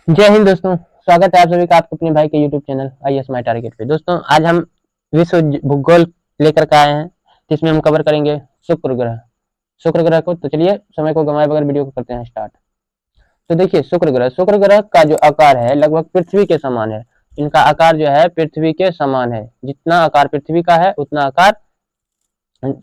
जय हिंद दोस्तों। स्वागत है आप सभी का आपके अपने भाई के YouTube channel IAS my target पे। दोस्तों आज हम विश्व भूगोल लेकर के आए हैं, जिसमें हम कवर करेंगे शुक्र ग्रह। शुक्र ग्रह को तो चलिए समय को गंवाए बगैर वीडियो को करते हैं स्टार्ट। तो देखिए शुक्र ग्रह का जो आकार है लगभग पृथ्वी के समान है। इनका आकार जो है पृथ्वी के समान है, जितना आकार पृथ्वी का है उतना आकार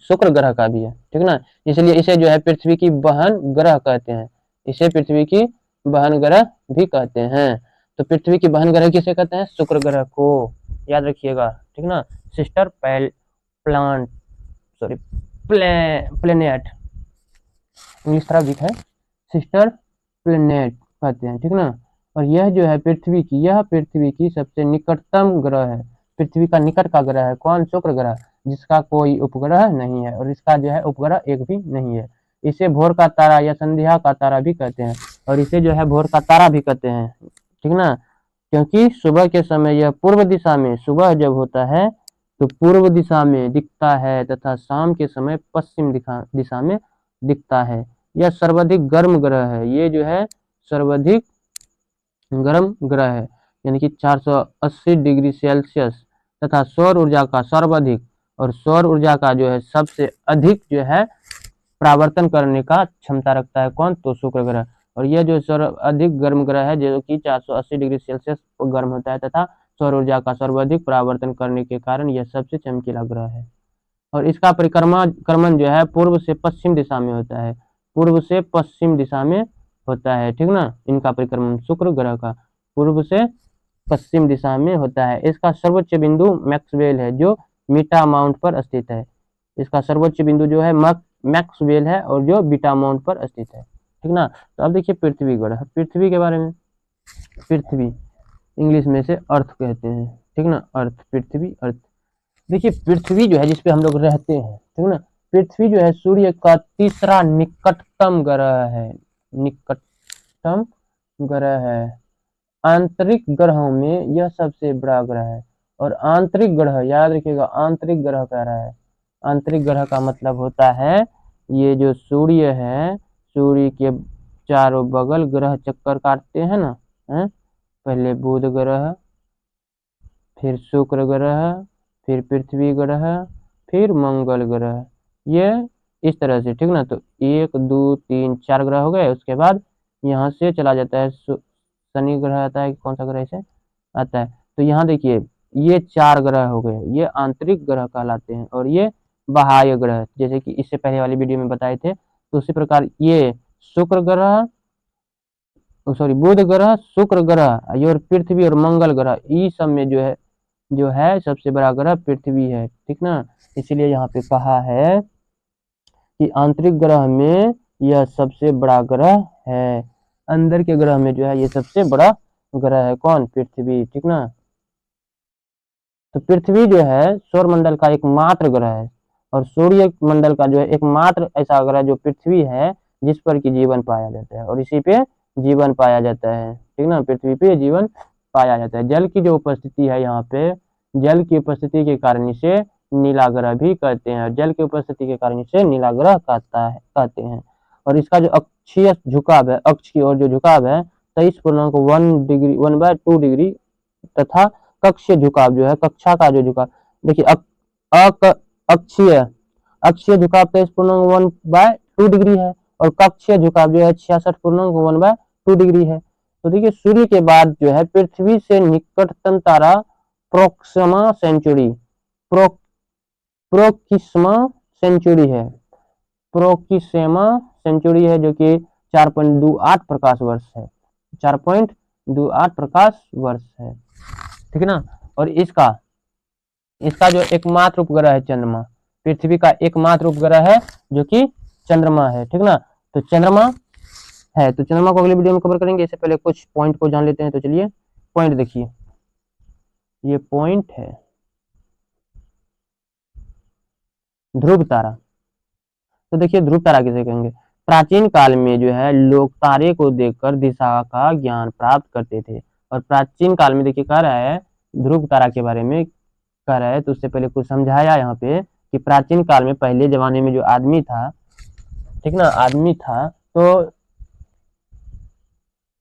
शुक्र ग्रह का भी है, ठीक ना। इसलिए इसे जो है पृथ्वी की बहन ग्रह कहते हैं। इसे पृथ्वी की बहन ग्रह भी कहते हैं। तो पृथ्वी की बहन ग्रह किसे कहते हैं? शुक्र ग्रह को, याद रखिएगा, ठीक ना। Sister plant sorry planet, English थोड़ा वीक है, सिस्टर प्लेनेट कहते हैं, ठीक ना। और यह जो है पृथ्वी की सबसे निकटतम ग्रह है। पृथ्वी का निकट का ग्रह है कौन? शुक्र ग्रह, जिसका कोई उपग्रह नहीं है और इसका जो है उपग्रह एक भी नहीं है। इसे भोर का तारा या संध्या का तारा भी कहते हैं, और इसे जो है भोर का तारा भी कहते हैं, ठीक ना। क्योंकि सुबह के समय यह पूर्व दिशा में, सुबह जब होता है तो पूर्व दिशा में दिखता है तथा शाम के समय पश्चिम दिशा में दिखता है। यह सर्वाधिक गर्म ग्रह है। ये जो है सर्वाधिक गर्म ग्रह है, यानी कि 480 डिग्री सेल्सियस, तथा सौर ऊर्जा का सर्वाधिक और सौर ऊर्जा का जो है सबसे अधिक जो है परावर्तन करने का क्षमता रखता है कौन? तो शुक्र ग्रह। और यह जो सर्वाधिक गर्म ग्रह है जो कि 480 डिग्री सेल्सियस गर्म होता है तथा सौर ऊर्जा का सर्वाधिक परावर्तन करने के कारण यह सबसे चमकीला ग्रह है। और इसका परिक्रमण जो है पूर्व से पश्चिम दिशा में होता है, पूर्व से पश्चिम दिशा में होता है, ठीक ना। इनका परिक्रमण शुक्र ग्रह का पूर्व से पश्चिम दिशा में होता है। इसका सर्वोच्च बिंदु मैक्सवेल है जो मीटा माउंट पर स्थित है। इसका सर्वोच्च बिंदु जो है मैक्सवेल है और जो बीटा माउंट पर स्थित है, ठीक ना। तो अब देखिए पृथ्वी ग्रह, पृथ्वी के बारे में। पृथ्वी इंग्लिश में से अर्थ कहते हैं, ठीक ना। अर्थ, पृथ्वी, अर्थ। देखिए पृथ्वी जो है जिसपे हम लोग रहते हैं, ठीक ना, पृथ्वी जो है सूर्य का तीसरा निकटतम ग्रह है, निकटतम ग्रह है। आंतरिक ग्रहों में यह सबसे बड़ा ग्रह है। और आंतरिक ग्रह, याद रखिएगा, आंतरिक ग्रह कह रहा है। आंतरिक ग्रह का मतलब होता है ये जो सूर्य है, सूर्य के चारों बगल ग्रह चक्कर काटते हैं ना, है? पहले बुध ग्रह, फिर शुक्र ग्रह, फिर पृथ्वी ग्रह, फिर मंगल ग्रह, ये इस तरह से, ठीक ना। तो 1 2 3 4 ग्रह हो गए। उसके बाद यहाँ से चला जाता है शनि ग्रह आता है, कौन सा ग्रह इसे आता है। तो यहाँ देखिए ये 4 ग्रह हो गए, ये आंतरिक ग्रह कहलाते हैं। और ये बाह्य ग्रह, जैसे कि इससे पहले वाली वीडियो में बताए थे। तो उसी प्रकार ये शुक्र ग्रह, सॉरी बुध ग्रह, शुक्र ग्रह और पृथ्वी और मंगल ग्रह, इस सब में जो है सबसे बड़ा ग्रह पृथ्वी है, ठीक ना। इसलिए यहाँ पे कहा है कि आंतरिक ग्रह में यह सबसे बड़ा ग्रह है। अंदर के ग्रह में जो है ये सबसे बड़ा ग्रह है कौन? पृथ्वी, ठीक ना। तो पृथ्वी जो है सौर मंडल का एकमात्र ग्रह है, और सूर्य मंडल का जो है एकमात्र ऐसा ग्रह जो पृथ्वी है जिस पर कि जीवन पाया जाता है, और इसी पे जीवन पाया जाता है, ठीक ना। पृथ्वी पे जीवन पाया जाता है। जल की जो उपस्थिति है यहाँ पे, जल की उपस्थिति के कारण इसे नीला ग्रह भी कहते हैं। जल की उपस्थिति के कारण इसे नीला ग्रह कहते हैं। और इसका जो अक्षीय झुकाव है, अक्ष की ओर जो झुकाव है 23.1 डिग्री 1/2 डिग्री, तथा कक्षीय झुकाव जो है, कक्षा का जो झुकाव, देखिए अक्षीय अक्षीय झुकाव 23.1/2 डिग्री है, और कक्षीय झुकाव जो है 66.1/2 डिग्री है। तो देखिए सूर्य के बाद जो है पृथ्वी से निकटतम तारा Proxima Centauri pro Proxima Centauri है, प्रोक्सिमा सेंचुरी है, जो कि 4.28 प्रकाश वर्ष है, 4.28 प्रकाश वर्ष है, ठीक ना। और इसका इसका जो एकमात्र उपग्रह है चंद्रमा, पृथ्वी का एकमात्र उपग्रह है जो कि चंद्रमा है, ठीक ना। तो चंद्रमा है, तो चंद्रमा को अगले वीडियो में कवर करेंगे। इससे पहले कुछ पॉइंट को जान लेते हैं। तो चलिए पॉइंट देखिए, ये पॉइंट है ध्रुव तारा। तो देखिए ध्रुव तारा किसे कहेंगे? प्राचीन काल में जो है लोग तारे को देखकर दिशा का ज्ञान प्राप्त करते थे। और प्राचीन काल में देखिए कह रहा है ध्रुव तारा के बारे में कह रहा है, तो उससे पहले कुछ समझाया यहाँ पे कि प्राचीन काल में, पहले जमाने में जो आदमी था, ठीक ना, आदमी था, तो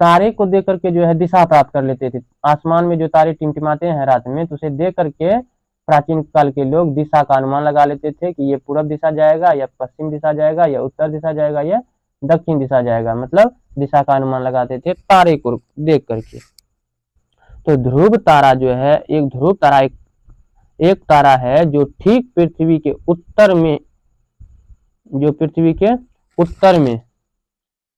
तारे को देख करके जो है दिशा प्राप्त कर लेते थे। आसमान में जो तारे टिमटिमाते हैं रात में, तो उसे देख करके प्राचीन काल के लोग दिशा का अनुमान लगा लेते थे कि ये पूरब दिशा जाएगा या पश्चिम दिशा जाएगा या उत्तर दिशा जाएगा या दक्षिण दिशा जाएगा, मतलब दिशा का अनुमान लगाते थे तारे को देख करके। तो ध्रुव तारा जो है एक ध्रुव तारा एक तारा है जो ठीक पृथ्वी के उत्तर में, जो पृथ्वी के उत्तर में,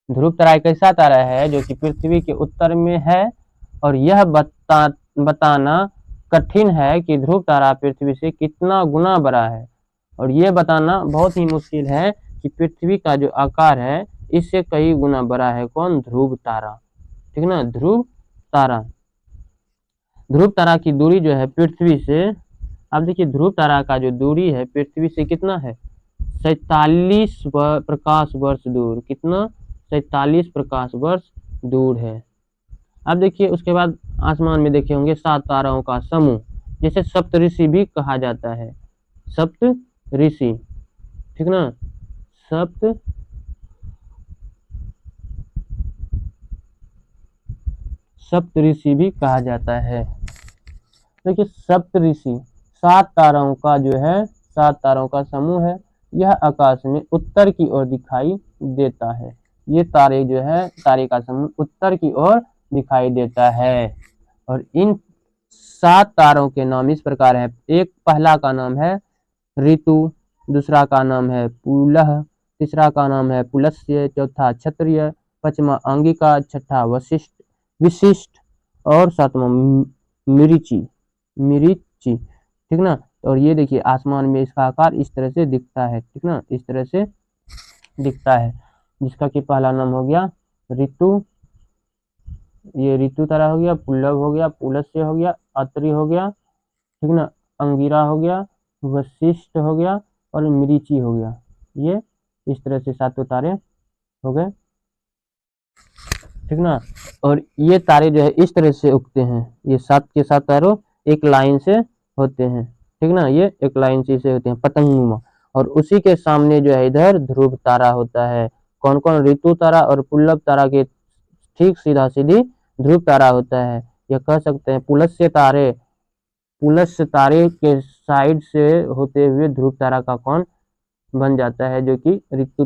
ध्रुव तारा एक ऐसा तारा है जो कि पृथ्वी के उत्तर में है। और यह बताना कठिन है कि ध्रुव तारा पृथ्वी से कितना गुना बड़ा है। और यह बताना बहुत ही मुश्किल है कि पृथ्वी का जो आकार है इससे कई गुना बड़ा है कौन? ध्रुव तारा। ठीक ना, ध्रुव तारा। ध्रुव तारा की दूरी जो है पृथ्वी से, आप देखिए ध्रुव तारा का जो दूरी है पृथ्वी से कितना है? 47 प्रकाश वर्ष दूर। कितना? 47 प्रकाश वर्ष दूर है। अब देखिए उसके बाद आसमान में देखे होंगे 7 ताराओं का समूह, जिसे सप्तऋषि भी कहा जाता है। सप्तऋषि, ठीक ना, सप्तऋषि भी कहा जाता है। देखिए सप्तऋषि 7 ताराओं का जो है 7 तारों का समूह है। यह आकाश में उत्तर की ओर दिखाई देता है। ये तारे जो है तारे का समूह उत्तर की ओर दिखाई देता है। और इन 7 तारों के नाम इस प्रकार है। एक पहला का नाम है ऋतु, दूसरा का नाम है पुलह, तीसरा का नाम है पुलस्त्य, चौथा क्षत्रिय, पांचवा अंगिका, छठा विशिष्ट और सातवां मिरिचि। ठीक ना। और ये देखिए आसमान में इसका आकार इस तरह से दिखता है। ठीक ना, इस तरह से दिखता है, जिसका कि पहला नाम हो गया ऋतु, ये ऋतु तारा हो गया, पुल्लव हो गया, पुलस्त्य हो गया, अत्रि हो गया, ठीक ना, अंगिरा हो गया, वशिष्ठ हो गया और मिरीचि हो गया। ये इस तरह से 7 तारे हो गए। ठीक ना। और ये तारे जो है इस तरह से उगते हैं। ये 7 के 7 तारों एक लाइन से होते हैं। ठीक ना, ये एक लाइन से होते हैं पतंगनुमा। और उसी के सामने जो है इधर ध्रुव तारा होता है। कौन कौन? ऋतु तारा और पुल्लव तारा के ठीक सीधा सीधी ध्रुव तारा होता है। या कह सकते हैं पुलस्त्य तारे के साइड से होते हुए ध्रुव तारा का कौन बन जाता है, जो कि ऋतु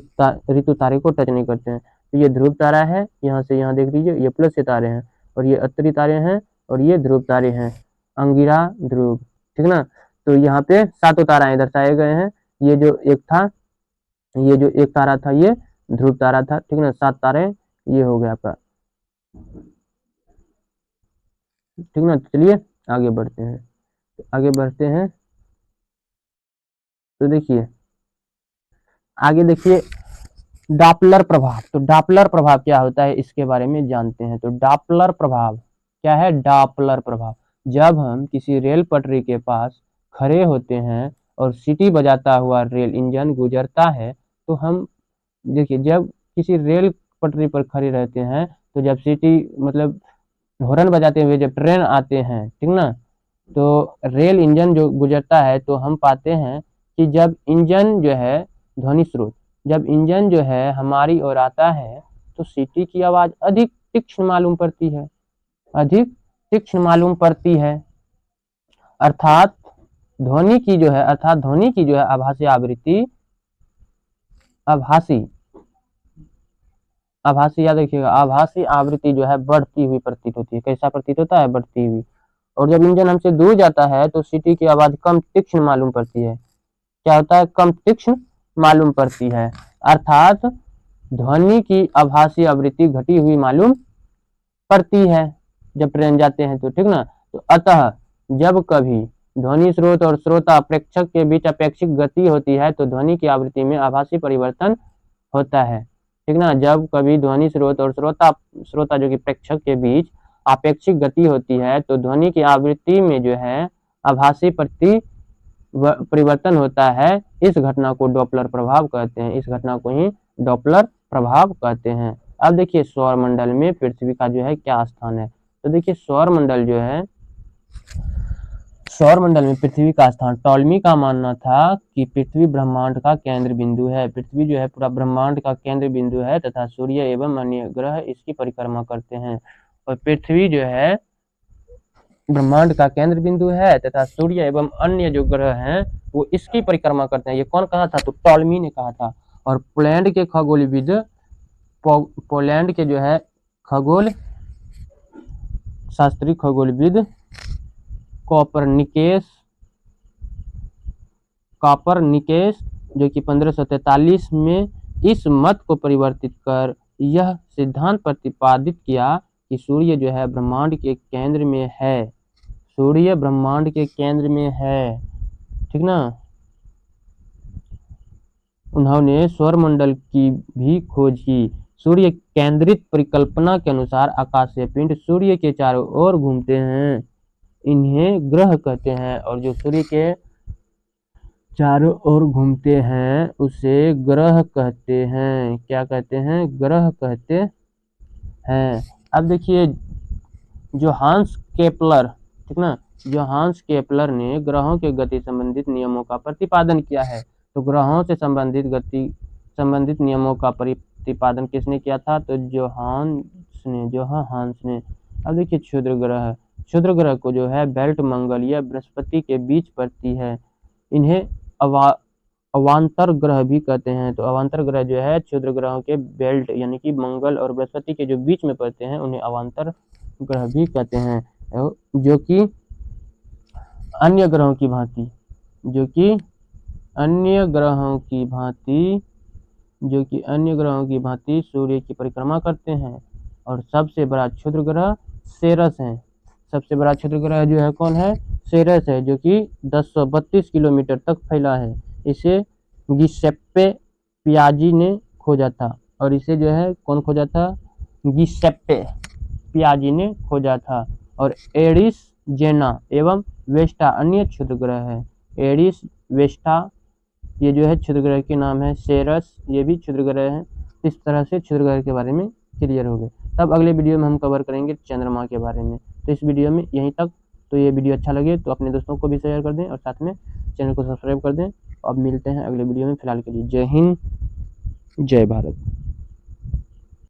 तारे को टच नहीं करते हैं। तो ये ध्रुव तारा है, यहाँ से यहाँ देख लीजिए, ये पुलस्त्य तारे हैं और ये अत्रि तारे हैं और ये ध्रुव तारे हैं, अंगिरा, ध्रुव। ठीक ना। तो यहाँ पे 7 ताराएं दर्शाए गए हैं। ये जो एक तारा था ये ध्रुव तारा था। ठीक ना, 7 तारे ये हो गया आपका। ठीक ना, चलिए आगे बढ़ते हैं। तो देखिए आगे देखिए डॉपलर प्रभाव। तो डॉपलर प्रभाव क्या होता है इसके बारे में जानते हैं। तो डॉपलर प्रभाव क्या है? डॉपलर प्रभाव, जब हम किसी रेल पटरी के पास खड़े होते हैं और सीटी बजाता हुआ रेल इंजन गुजरता है, तो हम देखिए जब किसी रेल पटरी पर खड़े रहते हैं तो जब सीटी मतलब हॉर्न बजाते हुए जब ट्रेन आते हैं, ठीक ना, तो रेल इंजन जो गुजरता है तो हम पाते हैं कि जब इंजन जो है ध्वनि स्रोत, जब इंजन जो है हमारी ओर आता है तो सीटी की आवाज अधिक तीक्ष्ण मालूम पड़ती है। अर्थात ध्वनि की जो है आभासी याद रखिएगा, आभासी आवृत्ति जो है बढ़ती हुई प्रतीत होती है। कैसा प्रतीत होता है? बढ़ती हुई। और जब इंजन हमसे दूर जाता है तो सीटी की आवाज कम तीक्ष्ण मालूम पड़ती है। क्या होता है? कम तीक्ष्ण मालूम पड़ती है। अर्थात ध्वनि की आभासी आवृत्ति घटी हुई मालूम पड़ती है जब ट्रेन जाते हैं तो। ठीक ना। तो अतः जब कभी ध्वनि स्रोत और श्रोता प्रेक्षक के बीच अपेक्षित गति होती है तो ध्वनि की आवृत्ति में आभासी परिवर्तन होता है। ठीक ना, जब कभी ध्वनि स्रोत और श्रोता जो कि प्रेक्षक के बीच अपेक्षित गति होती है तो ध्वनि की आवृत्ति में जो है आभासी परिवर्तन होता है। इस घटना को डॉपलर प्रभाव कहते हैं। इस घटना को ही डॉपलर प्रभाव कहते हैं। अब देखिए सौर मंडल में पृथ्वी का जो है क्या स्थान है। तो देखिए सौर मंडल सौर मंडल में पृथ्वी का स्थान। टॉलमी का मानना था कि पृथ्वी ब्रह्मांड का केंद्र बिंदु है। पृथ्वी जो है पूरा ब्रह्मांड का केंद्र बिंदु है तथा सूर्य एवं अन्य ग्रह इसकी परिक्रमा करते हैं। और पृथ्वी जो है ब्रह्मांड का केंद्र बिंदु है तथा सूर्य एवं अन्य जो ग्रह हैं वो इसकी परिक्रमा करते हैं। ये कौन कहा था? तो टॉलमी ने कहा था। और पोलैंड के खगोलविद पोलैंड के जो है खगोल शास्त्री खगोलविद कॉपरनिकस जो कि 1543 में इस मत को परिवर्तित कर यह सिद्धांत प्रतिपादित किया कि सूर्य जो है ब्रह्मांड के केंद्र में है। सूर्य ब्रह्मांड के केंद्र में है, ठीक ना। उन्होंने सौरमंडल की भी खोज की। सूर्य केंद्रित परिकल्पना के अनुसार आकाशीय पिंड सूर्य के चारों ओर घूमते हैं, इन्हें ग्रह कहते हैं। और जो सूर्य के चारों ओर घूमते हैं उसे ग्रह कहते हैं। क्या कहते हैं? ग्रह कहते हैं। अब देखिए जो हांस केपलर, ठीक ना, जो हांस केपलर ने ग्रहों के गति संबंधित नियमों का प्रतिपादन किया है। तो ग्रहों से संबंधित नियमों का प्रतिपादन किसने किया था? तो हांस ने। अब देखिए क्षुद्र ग्रह को जो है बेल्ट मंगल या बृहस्पति के बीच पड़ती है, इन्हें अवांतर ग्रह भी कहते हैं। तो अवांतर ग्रह जो है क्षुद्र ग्रहों के बेल्ट यानी कि मंगल और बृहस्पति के जो बीच में पड़ते हैं उन्हें अवांतर ग्रह भी कहते हैं। जो कि अन्य ग्रहों की भांति सूर्य की परिक्रमा करते हैं। और सबसे बड़ा क्षुद्र ग्रह सेरस है। सबसे बड़ा क्षुद्र ग्रह जो है कौन है? सेरस है, जो कि 1032 किलोमीटर तक फैला है। इसे गिसेप्पे पियाजी ने खोजा था। और इसे जो है कौन खोजा था? गिसेप्पे पियाजी ने खोजा था। और एरिस, जेना एवं वेस्टा अन्य क्षुद्र ग्रह है। एरिस, वेस्टा ये जो है क्षुद्र ग्रह के नाम है। सेरस ये भी क्षुद्र ग्रह है। इस तरह से क्षुद्र ग्रह के बारे में क्लियर हो गए। तब अगले वीडियो में हम कवर करेंगे चंद्रमा के बारे में। तो इस वीडियो में यहीं तक। तो ये वीडियो अच्छा लगे तो अपने दोस्तों को भी शेयर कर दें और साथ में चैनल को सब्सक्राइब कर दें। अब मिलते हैं अगले वीडियो में। फिलहाल के लिए जय हिंद, जय भारत।